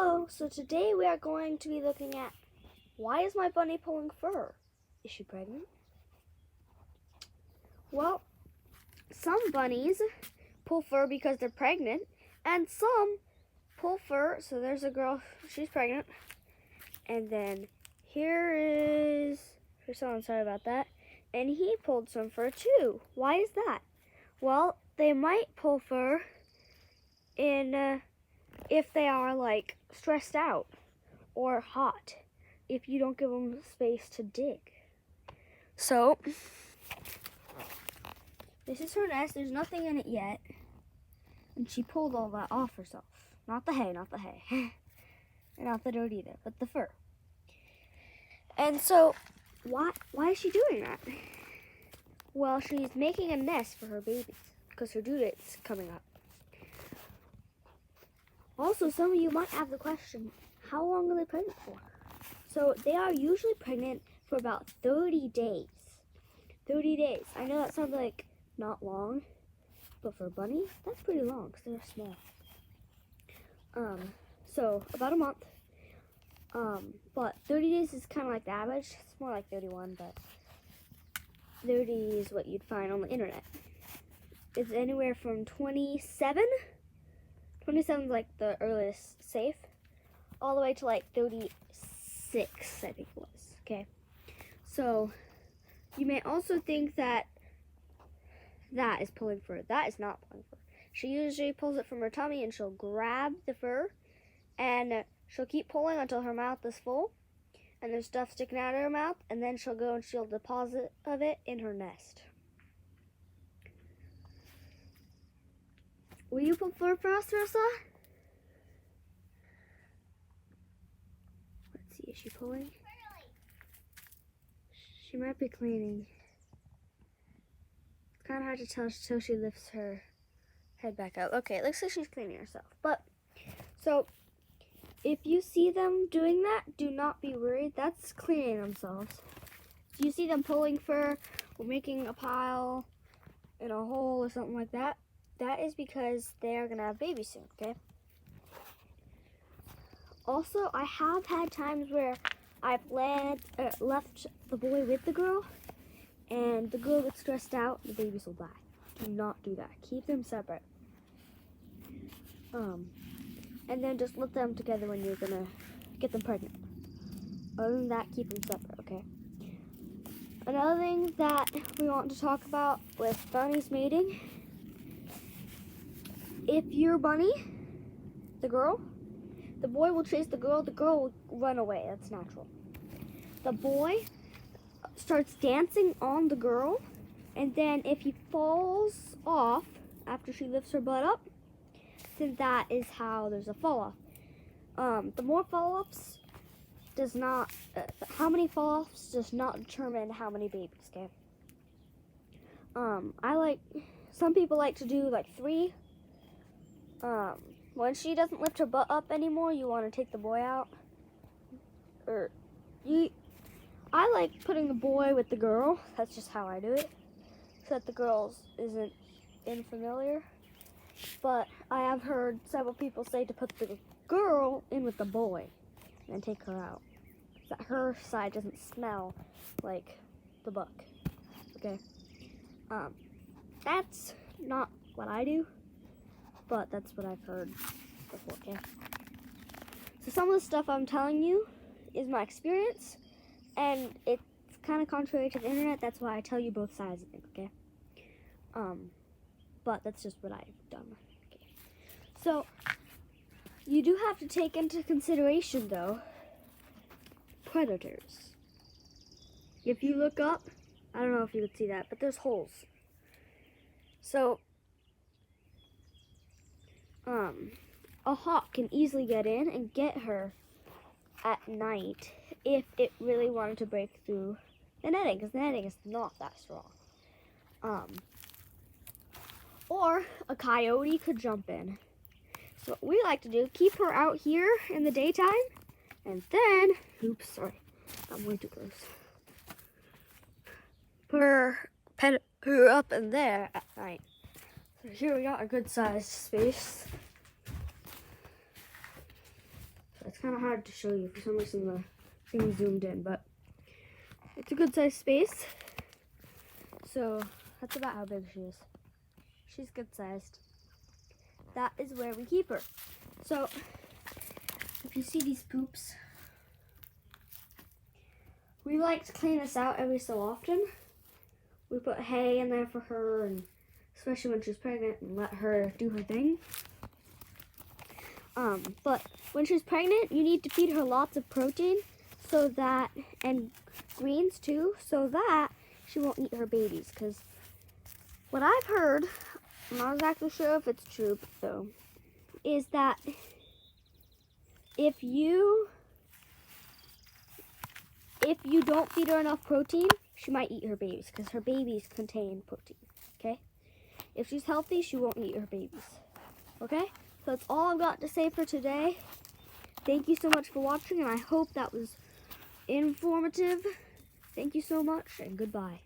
Hello, so today we are going to be looking at why is my bunny pulling fur? Is she pregnant? Well, some bunnies pull fur because they're pregnant, and some pull fur, so there's a girl, she's pregnant, and then here is her son, sorry about that, and he pulled some fur too. Why is that? Well, they might pull fur if they are like stressed out or hot, if you don't give them space to dig. So this is her nest. There's nothing in it yet, and she pulled all that off herself. Not the hay, and not the dirt either, but the fur. And so why is she doing that? Well, she's making a nest for her babies because her due date's coming up. Also, some of you might have the question, how long are they pregnant for? So they are usually pregnant for about 30 days. 30 days. I know that sounds like not long, but for a bunny, that's pretty long because they're small. So about a month. But 30 days is kind of like the average. It's more like 31, but 30 is what you'd find on the internet. It's anywhere from 27. 27 is like the earliest safe, all the way to like 36, I think it was. Okay, so you may also think that that is pulling fur. That is not pulling fur. She usually pulls it from her tummy, and she'll grab the fur, and she'll keep pulling until her mouth is full, and there's stuff sticking out of her mouth, and then she'll go and she'll deposit of it in her nest. Will you pull fur for us, Rosa? Let's see, is she pulling? She might be cleaning. It's kind of hard to tell until she lifts her head back up. Okay, it looks like she's cleaning herself. But, so, if you see them doing that, do not be worried. That's cleaning themselves. If you see them pulling fur or making a pile in a hole or something like that, that is because they are going to have babies soon, okay? Also, I have had times where I've left the boy with the girl, and the girl gets stressed out, the babies will die. Do not do that. Keep them separate. And then just let them together when you're going to get them pregnant. Other than that, keep them separate, okay? Another thing that we want to talk about with bunnies mating, if your bunny, the girl, the boy will chase the girl will run away. That's natural. The boy starts dancing on the girl, and then if he falls off after she lifts her butt up, then that is how there's a fall off. The more fall offs does not, how many fall offs does not determine how many babies, okay? Some people like to do like 3. When she doesn't lift her butt up anymore, you want to take the boy out. I like putting the boy with the girl. That's just how I do it, so that the girl isn't unfamiliar. But I have heard several people say to put the girl in with the boy and take her out, so that her side doesn't smell like the buck. Okay. That's not what I do, but that's what I've heard before, okay? So some of the stuff I'm telling you is my experience, and it's kind of contrary to the internet. That's why I tell you both sides of it, okay? But that's just what I've done. Okay. So you do have to take into consideration, though, predators. If you look up, I don't know if you would see that, but there's holes. So a hawk can easily get in and get her at night if it really wanted to break through the netting, because the netting is not that strong. Or a coyote could jump in. So what we like to do, keep her out here in the daytime, and then, oops, sorry, I'm way too close. Put her up in there at night. So here we got a good sized space. kind of hard to show you. For some reason the thing zoomed in, but it's a good sized space. So that's about how big she is. She's good sized. That is where we keep her. So if you see these poops, we like to clean this out every so often. We put hay in there for her, and especially when she's pregnant, and let her do her thing. But when she's pregnant, you need to feed her lots of protein, so that, and greens too, so that she won't eat her babies. Because what I've heard, I'm not exactly sure if it's true though, is that if you don't feed her enough protein, she might eat her babies, because her babies contain protein, okay? If she's healthy, she won't eat her babies, okay? So that's all I've got to say for today. Thank you so much for watching, and I hope that was informative. Thank you so much, and goodbye.